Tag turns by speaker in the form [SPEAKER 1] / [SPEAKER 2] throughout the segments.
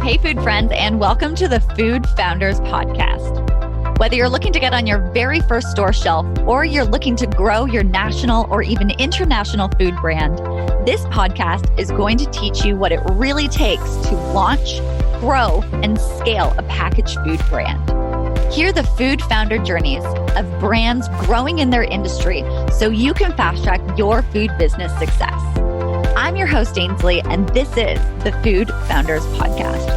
[SPEAKER 1] Hey, food friends, and welcome to the Food Founders Podcast. Whether you're looking to get on your very first store shelf or you're looking to grow your national or even international food brand, this podcast is going to teach you what it really takes to launch, grow, and scale a packaged food brand. Hear the food founder journeys of brands growing in their industry so you can fast track your food business success. I'm your host, Ainsley, and this is the Food Founders Podcast.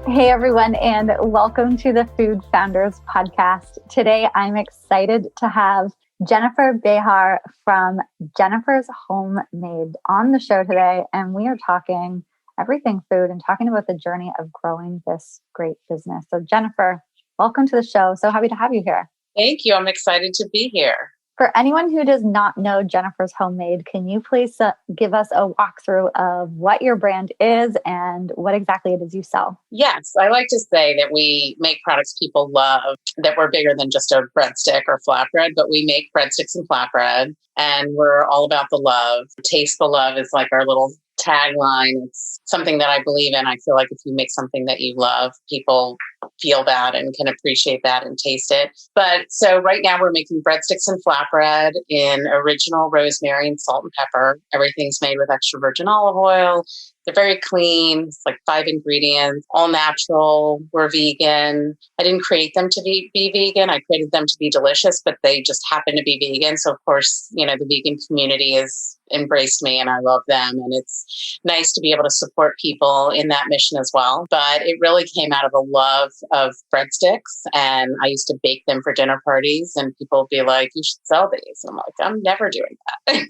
[SPEAKER 1] Hey, everyone, and welcome to the Food Founders Podcast. Today, I'm excited to have Jennifer Behar from Jennifer's Homemade on the show today, and we are talking everything food and talking about the journey of growing this great business. So, Jennifer, welcome to the show. So happy to have you here.
[SPEAKER 2] Thank you. I'm excited to be here.
[SPEAKER 1] For anyone who does not know Jennifer's Homemade, can you please give us a walkthrough of what your brand is and what exactly it is you sell?
[SPEAKER 2] Yes, I like to say that we make products people love, that we're bigger than just a breadstick or flatbread, but we make breadsticks and flatbread, and we're all about the love. Taste the love is like our little tagline. It's something that I believe in. I feel like if you make something that you love, people feel that and can appreciate that and taste it. But so right now we're making breadsticks and flatbread in original rosemary and salt and pepper. Everything's made with extra virgin olive oil. They're very clean. It's like 5 ingredients, all natural. We're vegan. I didn't create them to be vegan. I created them to be delicious, but they just happen to be vegan. So of course, the vegan community has embraced me and I love them. And it's nice to be able to support people in that mission as well. But it really came out of a love of breadsticks. And I used to bake them for dinner parties and people would be like, you should sell these. And I'm like, I'm never doing that.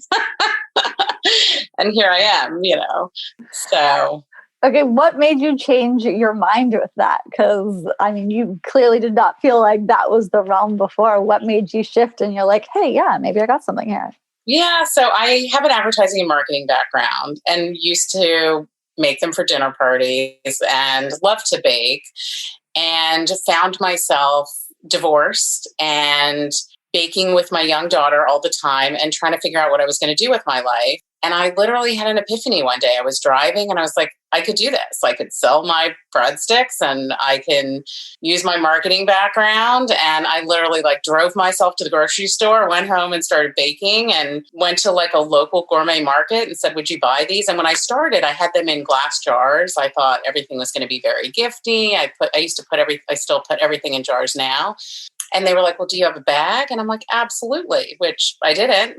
[SPEAKER 2] And here I am, So.
[SPEAKER 1] Okay, what made you change your mind with that? Because, you clearly did not feel like that was the realm before. What made you shift and you're like, hey, yeah, maybe I got something here?
[SPEAKER 2] Yeah, so I have an advertising and marketing background and used to make them for dinner parties and love to bake, and found myself divorced and baking with my young daughter all the time and trying to figure out what I was going to do with my life. And I literally had an epiphany one day. I was driving and I was like, I could do this. I could sell my breadsticks and I can use my marketing background. And I literally drove myself to the grocery store, went home and started baking, and went to a local gourmet market and said, would you buy these? And when I started, I had them in glass jars. I thought everything was going to be very gifty. I still put everything in jars now. And they were like, well, do you have a bag? And I'm like, absolutely, which I didn't.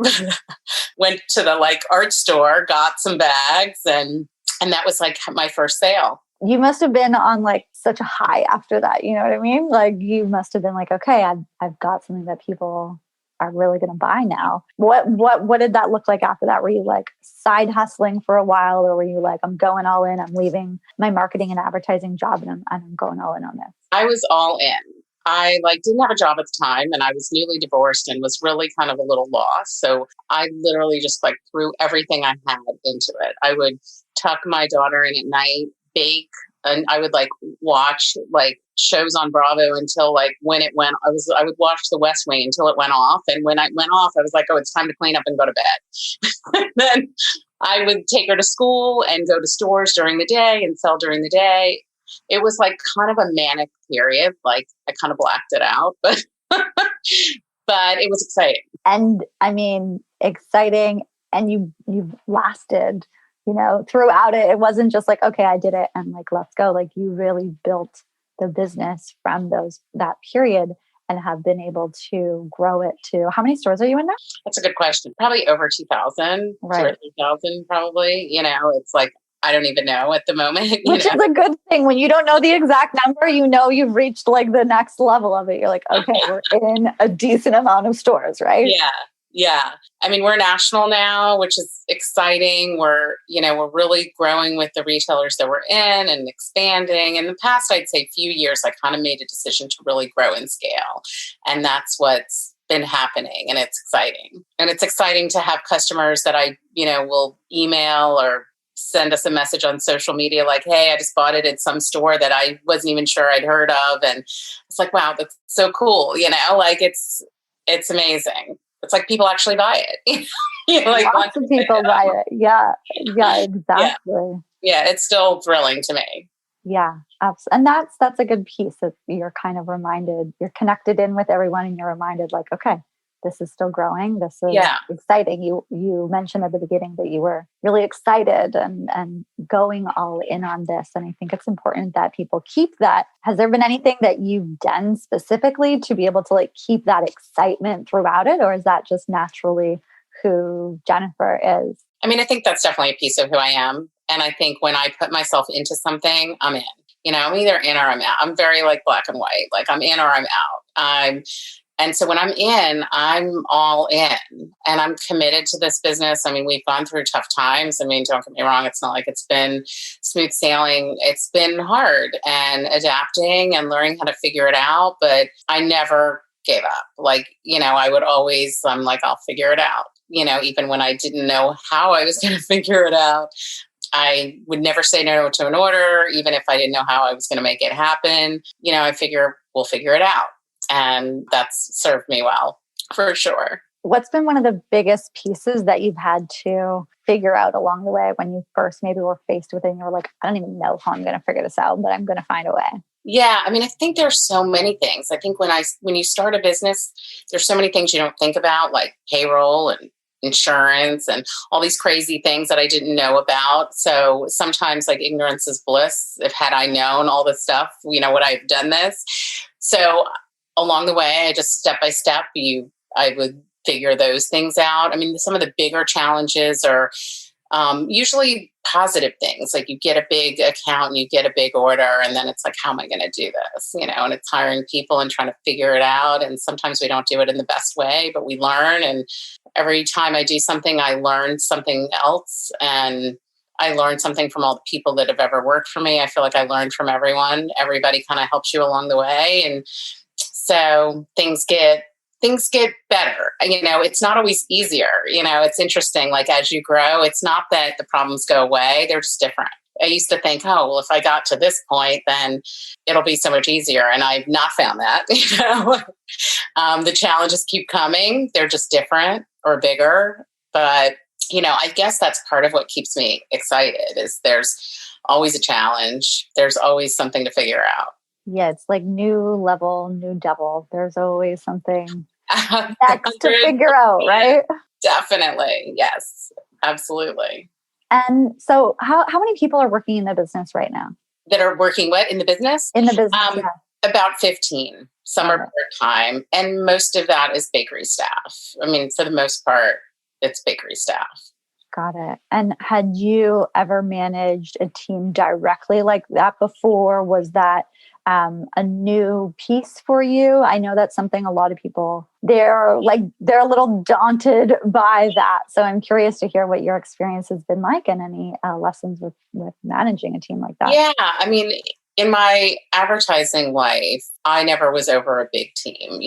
[SPEAKER 2] Went to the art store, got some bags, and that was my first sale.
[SPEAKER 1] You must have been on such a high after that. You know what I mean? You must have been okay, I've got something that people are really going to buy now. What did that look like after that? Were you side hustling for a while, or were you I'm going all in, I'm leaving my marketing and advertising job and I'm going all in on this?
[SPEAKER 2] I was all in. I didn't have a job at the time, and I was newly divorced and was really kind of a little lost. So I literally just threw everything I had into it. I would tuck my daughter in at night, bake, and I would watch shows on Bravo until when it went. I would watch The West Wing until it went off, and when it went off, I was like, oh, it's time to clean up and go to bed. Then I would take her to school and go to stores during the day and sell during the day. It was kind of a manic period. I kind of blacked it out, but it was exciting.
[SPEAKER 1] And exciting. And you've lasted, throughout it. It wasn't just okay, I did it and let's go. You really built the business from that period and have been able to grow it to, how many stores are you in now?
[SPEAKER 2] That's a good question. Probably over 2,000,
[SPEAKER 1] right?
[SPEAKER 2] 3,000 probably. It's I don't even know at the moment.
[SPEAKER 1] Which is a good thing. When you don't know the exact number, you've reached the next level of it. You're okay, we're in a decent amount of stores, right?
[SPEAKER 2] Yeah. We're national now, which is exciting. We're really growing with the retailers that we're in and expanding. In the past, I'd say few years, I kind of made a decision to really grow and scale. And that's what's been happening. And it's exciting. And it's exciting to have customers that I, will email or send us a message on social media hey, I just bought it at some store that I wasn't even sure I'd heard of. And it's wow, that's so cool. It's amazing. it's like people actually buy it. Like
[SPEAKER 1] lots of people buy it. Yeah. Yeah,
[SPEAKER 2] Yeah.
[SPEAKER 1] exactly.
[SPEAKER 2] Yeah. It's still thrilling to me.
[SPEAKER 1] Yeah, absolutely. And that's a good piece that you're kind of reminded, you're connected in with everyone and you're reminded like, okay, this is still growing. This is exciting. You mentioned at the beginning that you were really excited and going all in on this. And I think it's important that people keep that. Has there been anything that you've done specifically to be able to like keep that excitement throughout it? Or is that just naturally who Jennifer is?
[SPEAKER 2] I mean, I think that's definitely a piece of who I am. And I think when I put myself into something, I'm in. I'm either in or I'm out. I'm very like black and white. Like I'm in or I'm out. And so when I'm in, I'm all in and I'm committed to this business. I mean, we've gone through tough times. I mean, don't get me wrong. It's not like it's been smooth sailing. It's been hard and adapting and learning how to figure it out. But I never gave up. Like, I would always, I'm like, I'll figure it out. Even when I didn't know how I was going to figure it out. I would never say no to an order, even if I didn't know how I was going to make it happen. I figure we'll figure it out. And that's served me well, for sure.
[SPEAKER 1] What's been one of the biggest pieces that you've had to figure out along the way when you first maybe were faced with it and you were like, I don't even know how I'm going to figure this out, but I'm going to find a way?
[SPEAKER 2] Yeah. I mean, I think there's so many things. I think when you start a business, there's so many things you don't think about, like payroll and insurance and all these crazy things that I didn't know about. So sometimes like ignorance is bliss. If had I known all this stuff, would I have done this? So along the way, I just step by step, I would figure those things out. I mean, some of the bigger challenges are usually positive things. Like you get a big account and you get a big order and then it's like, how am I going to do this? And it's hiring people and trying to figure it out. And sometimes we don't do it in the best way, but we learn. And every time I do something, I learn something else. And I learned something from all the people that have ever worked for me. I feel like I learned from everyone. Everybody kind of helps you along the way. And so things get better. It's not always easier. It's interesting. Like as you grow, it's not that the problems go away. They're just different. I used to think, oh, well, if I got to this point, then it'll be so much easier. And I've not found that. The challenges keep coming. They're just different or bigger. But, I guess that's part of what keeps me excited is there's always a challenge. There's always something to figure out.
[SPEAKER 1] Yeah, it's like new level, new devil. There's always something next to figure out, right?
[SPEAKER 2] Definitely. Yes, absolutely.
[SPEAKER 1] And so how many people are working in the business right now?
[SPEAKER 2] That are working what in the business?
[SPEAKER 1] In the business,
[SPEAKER 2] About 15. Some are part-time. And most of that is bakery staff. I mean, for the most part, it's bakery staff.
[SPEAKER 1] Got it. And had you ever managed a team directly like that before? Was that a new piece for you? I know that's something a lot of people, they're a little daunted by that. So I'm curious to hear what your experience has been like and any lessons with managing a team like that.
[SPEAKER 2] Yeah. I mean, in my advertising life, I never was over a big team.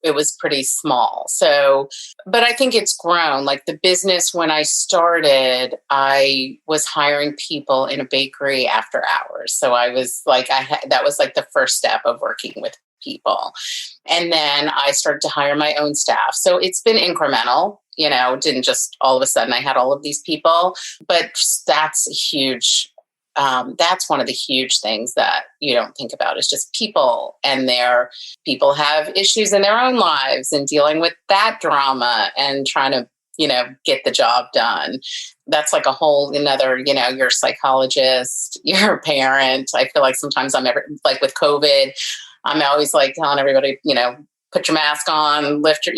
[SPEAKER 2] It was pretty small. So, but I think it's grown. Like the business, when I started, I was hiring people in a bakery after hours. So I was like, that was like the first step of working with people. And then I started to hire my own staff. So it's been incremental, didn't just all of a sudden I had all of these people, but that's a huge that's one of the huge things that you don't think about is just people and people have issues in their own lives and dealing with that drama and trying to, get the job done. That's like a whole another, you're a psychologist, you're a parent. I feel like sometimes like with COVID, I'm always like telling everybody, put your mask on, lift your,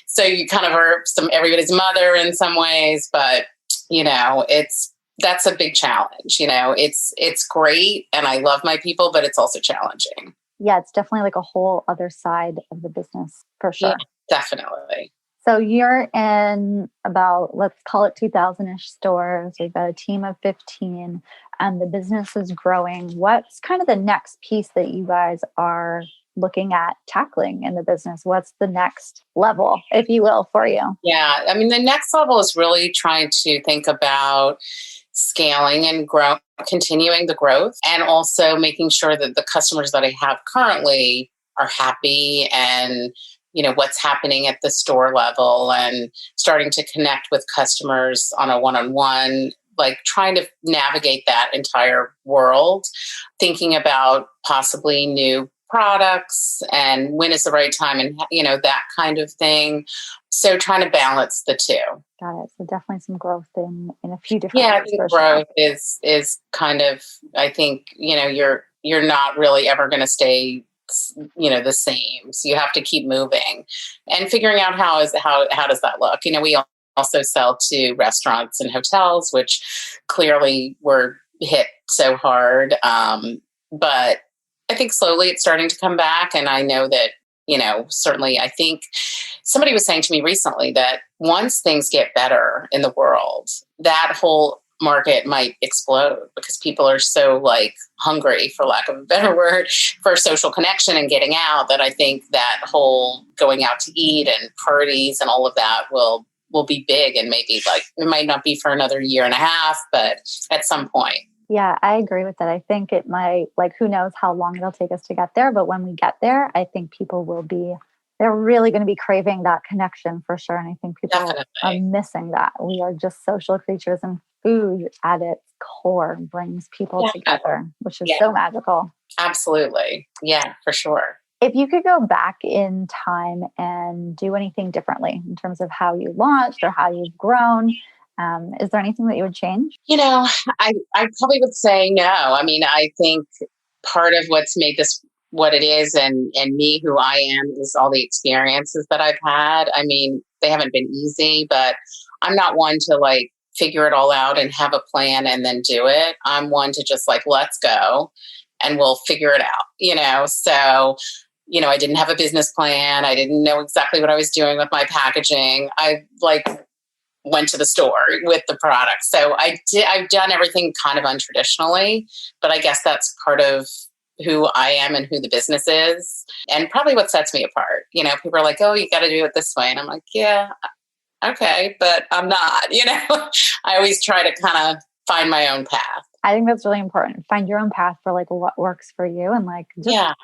[SPEAKER 2] so you kind of are everybody's mother in some ways, but that's a big challenge. It's great. And I love my people, but it's also challenging.
[SPEAKER 1] Yeah. It's definitely like a whole other side of the business for sure.
[SPEAKER 2] Yeah, definitely.
[SPEAKER 1] So you're in about, let's call it 2,000-ish stores. We've got a team of 15 and the business is growing. What's kind of the next piece that you guys are looking at tackling in the business? What's the next level, if you will, for you?
[SPEAKER 2] Yeah. I mean, the next level is really trying to think about scaling and continuing the growth, and also making sure that the customers that I have currently are happy and what's happening at the store level and starting to connect with customers on a one-on-one, like trying to navigate that entire world, thinking about possibly new products and when is the right time and, that kind of thing. So trying to balance the two.
[SPEAKER 3] Got it. So definitely some growth in a few different
[SPEAKER 2] Yeah, I
[SPEAKER 3] ways.
[SPEAKER 2] think growth is kind of, I think, you're not really ever going to stay the same. So you have to keep moving and figuring out how does that look? We also sell to restaurants and hotels, which clearly were hit so hard. But I think slowly it's starting to come back. And I know that, certainly I think somebody was saying to me recently that once things get better in the world, that whole market might explode because people are so like hungry, for lack of a better word, for social connection and getting out, that I think that whole going out to eat and parties and all of that will be big. And maybe like it might not be for another year and a half, but at some point.
[SPEAKER 3] Yeah, I agree with that. I think it might, like, who knows how long it'll take us to get there. But when we get there, I think people they're really going to be craving that connection for sure. And I think people are missing that. We are just social creatures, and food at its core brings people together, which is so magical. Absolutely.
[SPEAKER 2] Yeah, for sure.
[SPEAKER 3] If you could go back in time and do anything differently in terms of how you launched or how you've grown, is there anything that you would change?
[SPEAKER 2] I probably would say no. I mean, I think part of what's made this what it is and me who I am is all the experiences that I've had. I mean, they haven't been easy, but I'm not one to like figure it all out and have a plan and then do it. I'm one to just like, let's go and we'll figure it out, So, I didn't have a business plan. I didn't know exactly what I was doing with my packaging. I went to the store with the product. So I've done everything kind of untraditionally, but I guess that's part of who I am and who the business is and probably what sets me apart. People are like, oh, you got to do it this way. And I'm like, yeah, okay, but I'm not, I always try to kind of find my own path.
[SPEAKER 3] I think that's really important. Find your own path for like what works for you and like just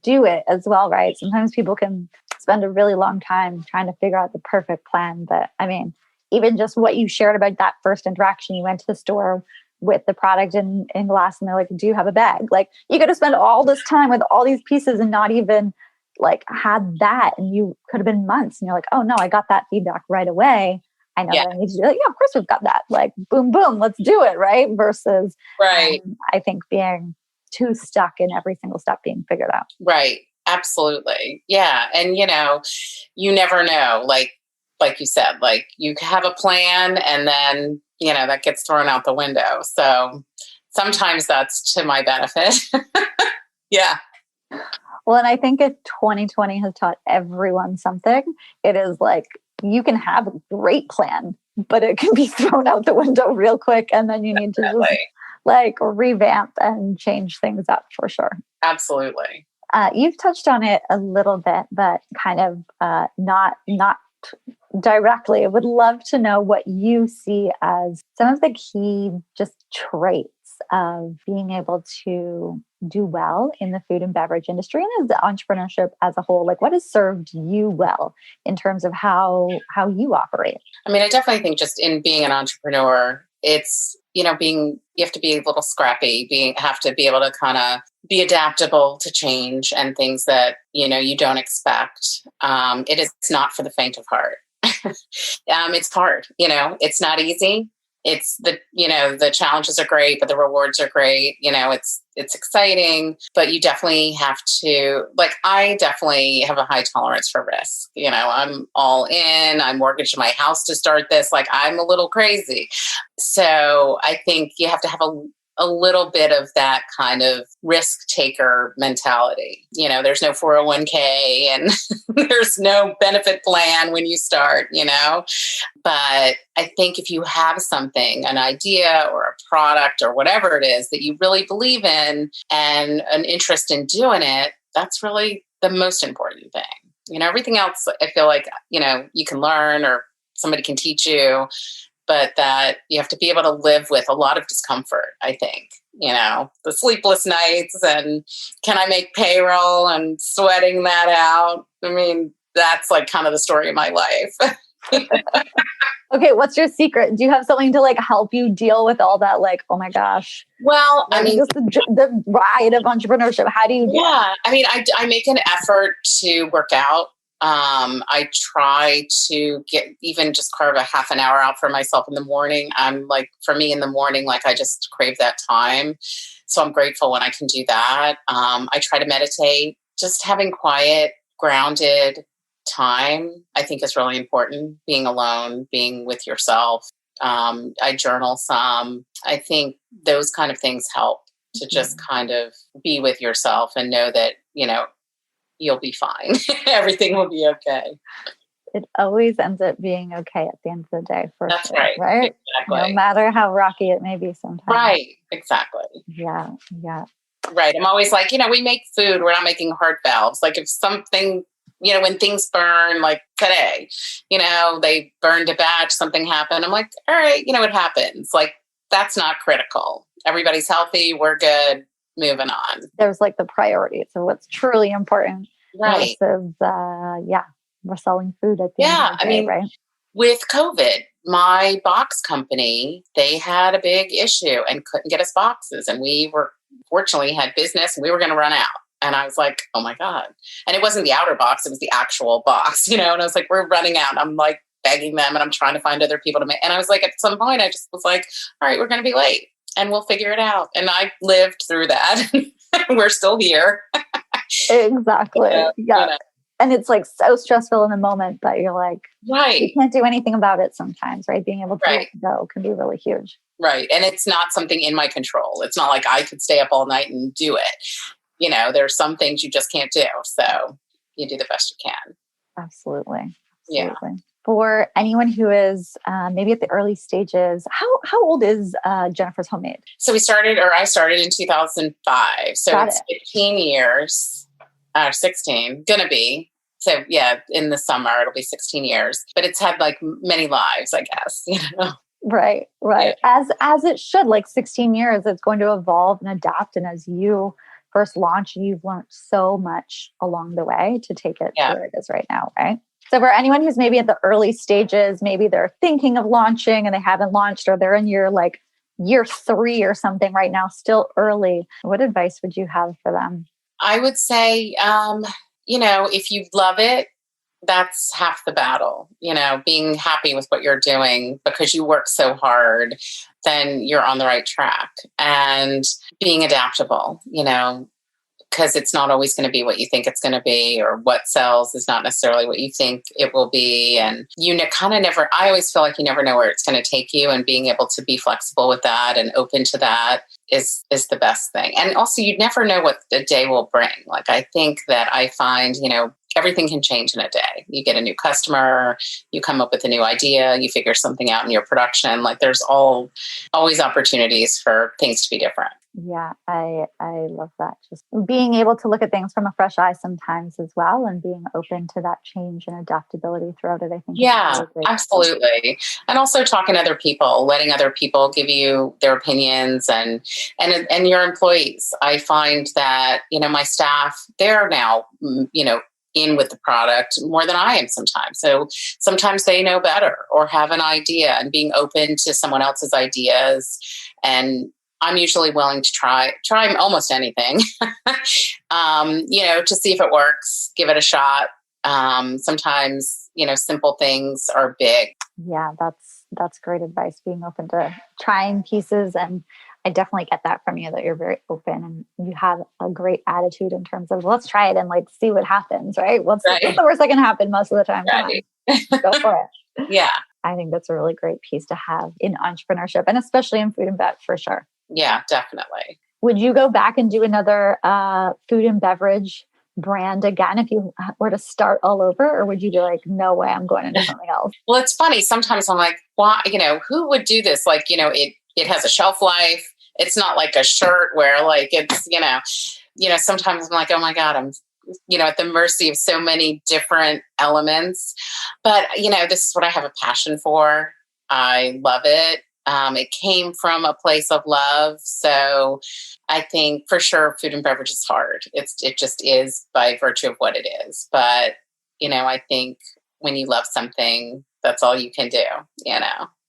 [SPEAKER 3] do it as well, right? Sometimes people can spend a really long time trying to figure out the perfect plan. But I mean, even just what you shared about that first interaction, you went to the store with the product in glass and they're like, do you have a bag? Like you got to spend all this time with all these pieces and not even like had that. And you could have been months and you're like, oh no, I got that feedback right away. I know that I need to do it. Yeah, of course we've got that. Like boom, boom, let's do it. Right. Versus I think being too stuck in every single step being figured out.
[SPEAKER 2] Right. Absolutely. Yeah. And you never know, like you said, like you have a plan and then, that gets thrown out the window. So sometimes that's to my benefit. Yeah.
[SPEAKER 3] Well, and I think if 2020 has taught everyone something, it is like you can have a great plan, but it can be thrown out the window real quick. And then you need to just like revamp and change things up for sure.
[SPEAKER 2] Absolutely.
[SPEAKER 3] You've touched on it a little bit, but kind of not directly. I would love to know what you see as some of the key just traits of being able to do well in the food and beverage industry and as the entrepreneurship as a whole. Like what has served you well in terms of how you operate?
[SPEAKER 2] I mean, I definitely think just in being an entrepreneur, it's, you have to be a little scrappy, have to be able to kind of be adaptable to change and things that, you don't expect. It is not for the faint of heart. It's hard, it's not easy. It's the challenges are great, but the rewards are great. It's exciting, but you definitely have to, I definitely have a high tolerance for risk. I'm all in, I mortgaged my house to start this. I'm a little crazy. So I think you have to have a little bit of that kind of risk taker mentality. There's no 401k and there's no benefit plan when you start, But I think if you have something, an idea or a product or whatever it is that you really believe in and an interest in doing it, that's really the most important thing. Everything else, I feel like, you can learn or somebody can teach you, but that you have to be able to live with a lot of discomfort, I think. The sleepless nights and can I make payroll and sweating that out. I mean, that's like kind of the story of my life.
[SPEAKER 3] Okay, what's your secret? Do you have something to like help you deal with all that? Like, oh my gosh.
[SPEAKER 2] Well, I mean,
[SPEAKER 3] just the ride of entrepreneurship. How do you do?
[SPEAKER 2] Yeah, I mean, I make an effort to work out. I try to even just carve a half an hour out for myself in the morning. I'm like, for me in the morning, like I just crave that time. So I'm grateful when I can do that. I try to meditate. Just having quiet, grounded time, I think is really important. Being alone, being with yourself. I journal some. I think those kind of things help to just kind of be with yourself and know that, you'll be fine. Everything will be okay.
[SPEAKER 3] It always ends up being okay at the end of the day.
[SPEAKER 2] That's
[SPEAKER 3] sure,
[SPEAKER 2] right. Exactly.
[SPEAKER 3] No matter how rocky it may be sometimes.
[SPEAKER 2] Right. Exactly.
[SPEAKER 3] Yeah.
[SPEAKER 2] Right. I'm always like, we make food. We're not making heart valves. Like if something, when things burn, like today, they burned a batch, something happened. I'm like, all right, it happens. Like that's not critical. Everybody's healthy. We're good. Moving on.
[SPEAKER 3] There's like the priorities of what's truly important.
[SPEAKER 2] Right.
[SPEAKER 3] Versus, we're selling food at the end of the day, right?
[SPEAKER 2] With COVID, my box company, they had a big issue and couldn't get us boxes. And we fortunately had business and we were going to run out. And I was like, oh my God. And it wasn't the outer box, it was the actual box, and I was like, we're running out. I'm like begging them and I'm trying to find other people to make. And I was like, at some point, I just was like, all right, we're going to be late and we'll figure it out. And I lived through that. We're still here.
[SPEAKER 3] Exactly. Yeah. And it's like so stressful in the moment, but you're like,
[SPEAKER 2] right.
[SPEAKER 3] You can't do anything about it sometimes, right? Being able to go can be really huge.
[SPEAKER 2] Right. And it's not something in my control. It's not like I could stay up all night and do it. There's some things you just can't do. So you do the best you can.
[SPEAKER 3] Absolutely.
[SPEAKER 2] Yeah.
[SPEAKER 3] For anyone who is maybe at the early stages, how old is Jennifer's Homemade?
[SPEAKER 2] So I started in 2005. So it's 15 years. 16, gonna be. So yeah, in the summer, it'll be 16 years, but it's had like many lives, I guess,
[SPEAKER 3] Right. Yeah. As it should, like 16 years, it's going to evolve and adapt. And as you first launch, you've learned so much along the way to take it to where it is right now. Right. So for anyone who's maybe at the early stages, maybe they're thinking of launching and they haven't launched, or they're in year 3 or something right now, still early. What advice would you have for them?
[SPEAKER 2] I would say, if you love it, that's half the battle, being happy with what you're doing because you work so hard, then you're on the right track. And being adaptable, because it's not always going to be what you think it's going to be, or what sells is not necessarily what you think it will be. And I always feel like you never know where it's going to take you, and being able to be flexible with that and open to that is the best thing. And also you never know what the day will bring. Like I think that I find, everything can change in a day. You get a new customer, you come up with a new idea, you figure something out in your production. Like there's always opportunities for things to be different.
[SPEAKER 3] Yeah, I love that. Just being able to look at things from a fresh eye sometimes as well, and being open to that change and adaptability throughout it, I think.
[SPEAKER 2] Yeah, absolutely. And also talking to other people, letting other people give you their opinions and your employees. I find that, my staff, they're now, in with the product more than I am sometimes. So sometimes they know better or have an idea, and being open to someone else's ideas. And I'm usually willing to try almost anything, to see if it works, give it a shot. Sometimes, simple things are big.
[SPEAKER 3] Yeah, that's great advice. Being open to trying pieces. And I definitely get that from you, that you're very open and you have a great attitude in terms of let's try it and see what happens, right? What's the worst that can happen most of the time?
[SPEAKER 2] Right.
[SPEAKER 3] Go for it.
[SPEAKER 2] Yeah.
[SPEAKER 3] I think that's a really great piece to have in entrepreneurship, and especially in food and bev, for sure.
[SPEAKER 2] Yeah, definitely.
[SPEAKER 3] Would you go back and do another food and beverage brand again if you were to start all over, or would you be like, no way, I'm going into something else?
[SPEAKER 2] Well, it's funny. Sometimes I'm like, why, who would do this? Like, it has a shelf life. It's not like a shirt where it's, sometimes I'm like, oh my God, I'm, at the mercy of so many different elements. But, this is what I have a passion for. I love it. It came from a place of love. So I think for sure food and beverage is hard. It just is by virtue of what it is. But I think when you love something, that's all you can do,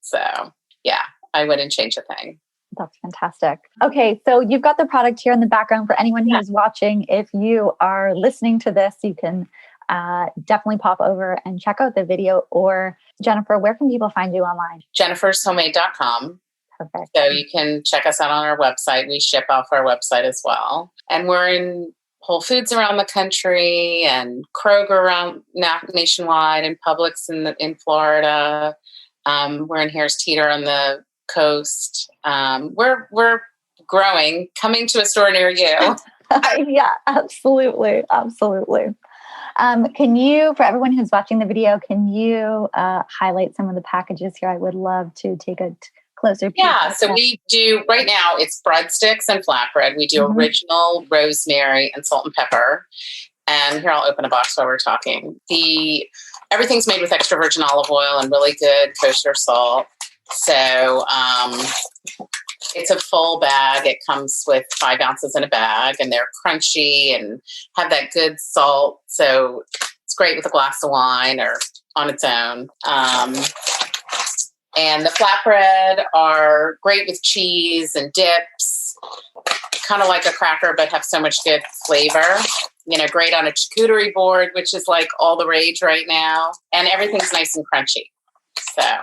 [SPEAKER 2] So yeah, I wouldn't change a thing.
[SPEAKER 3] That's fantastic. Okay, so you've got the product here in the background for anyone who's watching. If you are listening to this, you can definitely pop over and check out the video. Or Jennifer, where can people find you online?
[SPEAKER 2] jennifershomemade.com.
[SPEAKER 3] Perfect.
[SPEAKER 2] So you can check us out on our website. We ship off our website as well. And we're in Whole Foods around the country and Kroger around nationwide and Publix in Florida. We're in Harris Teeter on the coast. We're growing, coming to a store near you.
[SPEAKER 3] Yeah, absolutely. Absolutely. Can you, for everyone who's watching the video, can you highlight some of the packages here? I would love to take a closer peek.
[SPEAKER 2] Yeah, so we do, right now, it's breadsticks and flatbread. We do original rosemary and salt and pepper. And here, I'll open a box while we're talking. Everything's made with extra virgin olive oil and really good kosher salt. So it's a full bag. It comes with 5 ounces in a bag, and they're crunchy and have that good salt. So it's great with a glass of wine or on its own. And the flatbread are great with cheese and dips, kind of like a cracker, but have so much good flavor. Great on a charcuterie board, which is like all the rage right now. And everything's nice and crunchy. So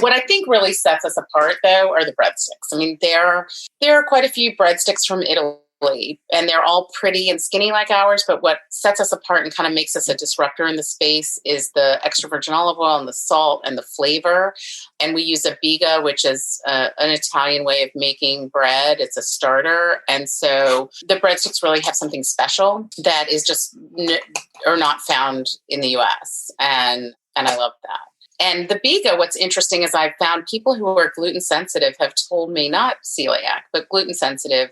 [SPEAKER 2] what I think really sets us apart, though, are the breadsticks. I mean, there are quite a few breadsticks from Italy, and they're all pretty and skinny like ours. But what sets us apart and kind of makes us a disruptor in the space is the extra virgin olive oil and the salt and the flavor. And we use a biga, which is an Italian way of making bread. It's a starter. And so the breadsticks really have something special that is just not found in the US. And I love that. And the biga, what's interesting is I've found people who are gluten sensitive have told me, not celiac, but gluten sensitive,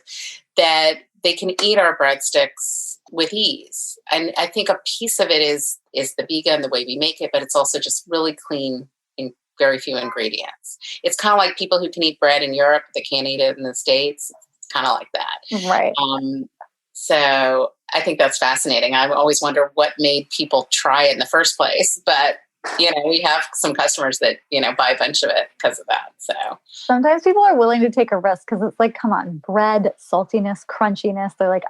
[SPEAKER 2] that they can eat our breadsticks with ease. And I think a piece of it is the biga and the way we make it, but it's also just really clean in very few ingredients. It's kind of like people who can eat bread in Europe that can't eat it in the States. It's kind of like that.
[SPEAKER 3] Right.
[SPEAKER 2] So I think that's fascinating. I always wonder what made people try it in the first place, but we have some customers that, buy a bunch of it because of that. So
[SPEAKER 3] sometimes people are willing to take a risk because it's like, come on, bread, saltiness, crunchiness. They're like,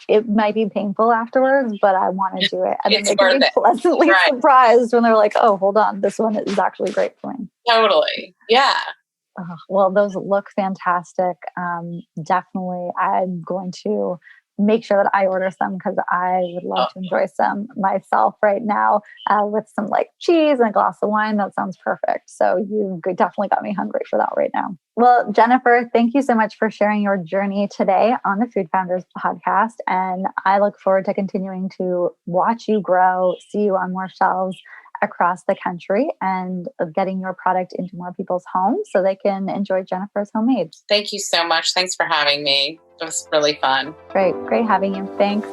[SPEAKER 3] it might be painful afterwards, but I want to do it. And then they can be pleasantly surprised when they're like, oh, hold on, this one is actually great for me.
[SPEAKER 2] Totally. Yeah.
[SPEAKER 3] Well, those look fantastic. Definitely. I'm going to make sure that I order some because I would love to enjoy some myself right now with some like cheese and a glass of wine. That sounds perfect. So you definitely got me hungry for that right now. Well, Jennifer, thank you so much for sharing your journey today on the Food Founders podcast. And I look forward to continuing to watch you grow, see you on more shelves across the country and getting your product into more people's homes so they can enjoy Jennifer's Homemade.
[SPEAKER 2] Thank you so much. Thanks for having me. It was really fun.
[SPEAKER 3] Great having you. Thanks.